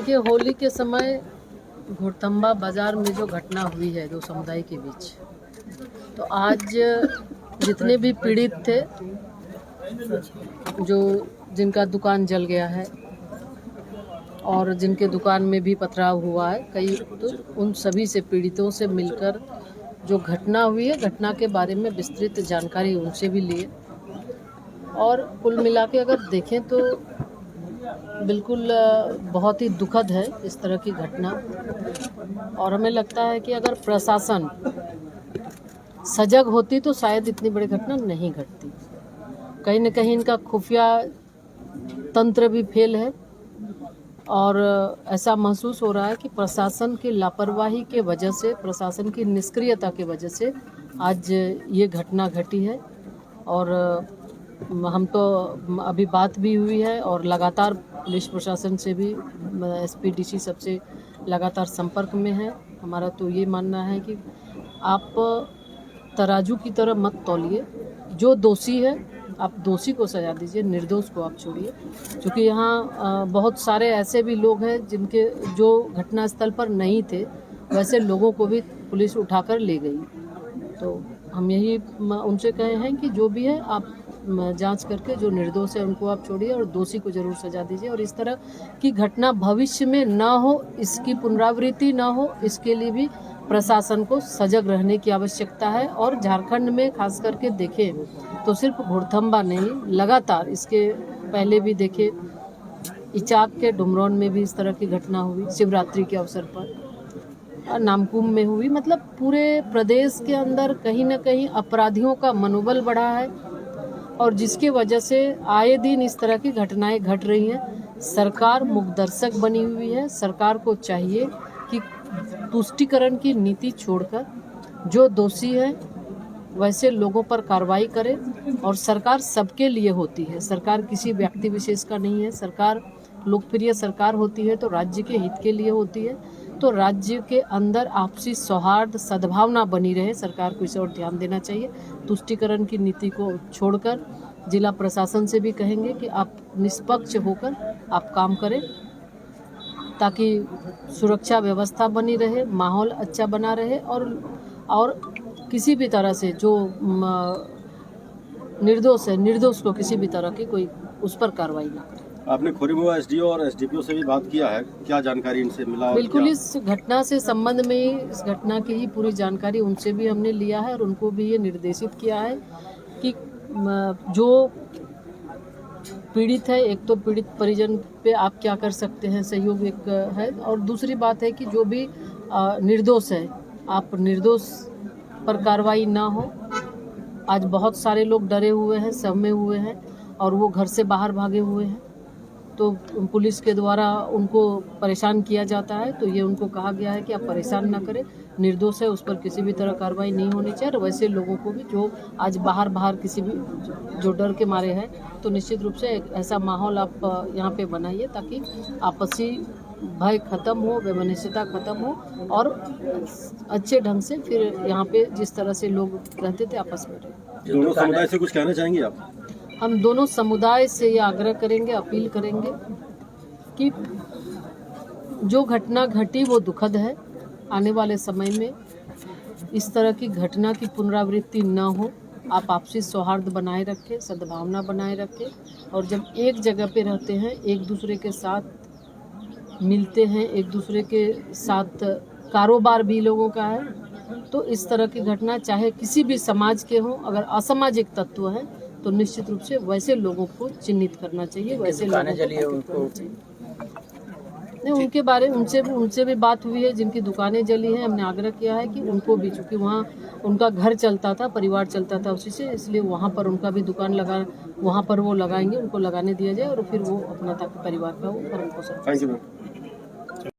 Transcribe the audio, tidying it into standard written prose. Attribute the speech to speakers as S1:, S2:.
S1: देखिए, होली के समय घोड़तम्बा बाज़ार में जो घटना हुई है दो समुदाय के बीच, तो आज जितने भी पीड़ित थे, जो जिनका दुकान जल गया है और जिनके दुकान में भी पथराव हुआ है कई, तो उन सभी से पीड़ितों से मिलकर जो घटना हुई है, घटना के बारे में विस्तृत जानकारी उनसे भी लिए। और कुल मिला के अगर देखें तो बिल्कुल बहुत ही दुखद है इस तरह की घटना। और हमें लगता है कि अगर प्रशासन सजग होती तो शायद इतनी बड़ी घटना नहीं घटती। कहीं न कहीं इनका खुफिया तंत्र भी फेल है और ऐसा महसूस हो रहा है कि प्रशासन की लापरवाही के वजह से, प्रशासन की निष्क्रियता की वजह से आज ये घटना घटी है। और हम तो अभी बात भी हुई है और लगातार पुलिस प्रशासन से भी एसपी डीसी सबसे लगातार संपर्क में है। हमारा तो ये मानना है कि आप तराजू की तरह मत तौलिए। जो दोषी है आप दोषी को सजा दीजिए, निर्दोष को आप छोड़िए। क्योंकि यहाँ बहुत सारे ऐसे भी लोग हैं जिनके जो घटनास्थल पर नहीं थे, वैसे लोगों को भी पुलिस उठाकर ले गई। तो हम यही उनसे कहे हैं कि जो भी है आप जांच करके जो निर्दोष है उनको आप छोड़िए और दोषी को जरूर सजा दीजिए। और इस तरह की घटना भविष्य में ना हो, इसकी पुनरावृत्ति ना हो, इसके लिए भी प्रशासन को सजग रहने की आवश्यकता है। और झारखंड में खास करके देखें तो सिर्फ घोड़थम्बा नहीं, लगातार इसके पहले भी देखे इचाक के डुमरौन में भी इस तरह की घटना हुई, शिवरात्रि के अवसर पर नामकुम में हुई। मतलब पूरे प्रदेश के अंदर कहीं ना कहीं अपराधियों का मनोबल बढ़ा है और जिसकी वजह से आए दिन इस तरह की घटनाएं घट रही हैं। सरकार मुखदर्शक बनी हुई है। सरकार को चाहिए कि तुष्टीकरण की नीति छोड़कर जो दोषी है वैसे लोगों पर कार्रवाई करे। और सरकार सबके लिए होती है, सरकार किसी व्यक्ति विशेष का नहीं है। सरकार लोकप्रिय सरकार होती है तो राज्य के हित के लिए होती है। तो राज्य के अंदर आपसी सौहार्द, सद्भावना बनी रहे, सरकार को इस ओर ध्यान देना चाहिए। तुष्टीकरण की नीति को छोड़कर जिला प्रशासन से भी कहेंगे कि आप निष्पक्ष होकर आप काम करें ताकि सुरक्षा व्यवस्था बनी रहे, माहौल अच्छा बना रहे और किसी भी तरह से जो निर्दोष है, निर्दोष को किसी भी तरह की कोई उस पर कार्रवाई ना करे।
S2: आपने खोरीमुआ एसडीओ और एसडीपीओ से भी बात किया है, क्या जानकारी इनसे मिला?
S1: बिल्कुल, इस घटना से संबंध में, इस घटना की ही पूरी जानकारी उनसे भी हमने लिया है और उनको भी ये निर्देशित किया है कि जो पीड़ित है, एक तो पीड़ित परिजन पे आप क्या कर सकते हैं, सहयोग एक है, और दूसरी बात है कि जो भी निर्दोष है, आप निर्दोष पर कार्रवाई ना हो। आज बहुत सारे लोग डरे हुए हैं, सहमे हुए हैं और वो घर से बाहर भागे हुए हैं, तो पुलिस के द्वारा उनको परेशान किया जाता है। तो ये उनको कहा गया है कि आप परेशान ना करें, निर्दोष है, उस पर किसी भी तरह कार्रवाई नहीं होनी चाहिए। और वैसे लोगों को भी जो आज बाहर किसी भी जो डर के मारे हैं, तो निश्चित रूप से एक ऐसा माहौल आप यहाँ पे बनाइए ताकि आपसी भय खत्म हो, वैमनस्यता खत्म हो और अच्छे ढंग से फिर यहाँ पे जिस तरह से लोग रहते थे आपस में रहे।
S2: दोनों समुदाय से कुछ कहना चाहेंगे आप?
S1: हम दोनों समुदाय से ये आग्रह करेंगे, अपील करेंगे कि जो घटना घटी वो दुखद है। आने वाले समय में इस तरह की घटना की पुनरावृत्ति न हो। आप आपसी सौहार्द बनाए रखें, सद्भावना बनाए रखें और जब एक जगह पे रहते हैं, एक दूसरे के साथ मिलते हैं, एक दूसरे के साथ कारोबार भी लोगों का है, तो इस तरह की घटना चाहे किसी भी समाज के हों, अगर असामाजिक तत्व हैं तो निश्चित रूप से वैसे लोगों को चिन्हित करना चाहिए, वैसे लोगों को नहीं, उनके बारे उनसे भी बात हुई है जिनकी दुकानें जली हैं। हमने आग्रह किया है कि उनको भी, चूँकि वहाँ उनका घर चलता था, परिवार चलता था उसी से, इसलिए वहाँ पर उनका भी दुकान वहाँ पर वो लगाएंगे, उनको लगाने दिया जाए और फिर वो अपना ताकि परिवार का वो भरण पोषण।
S2: Thank you.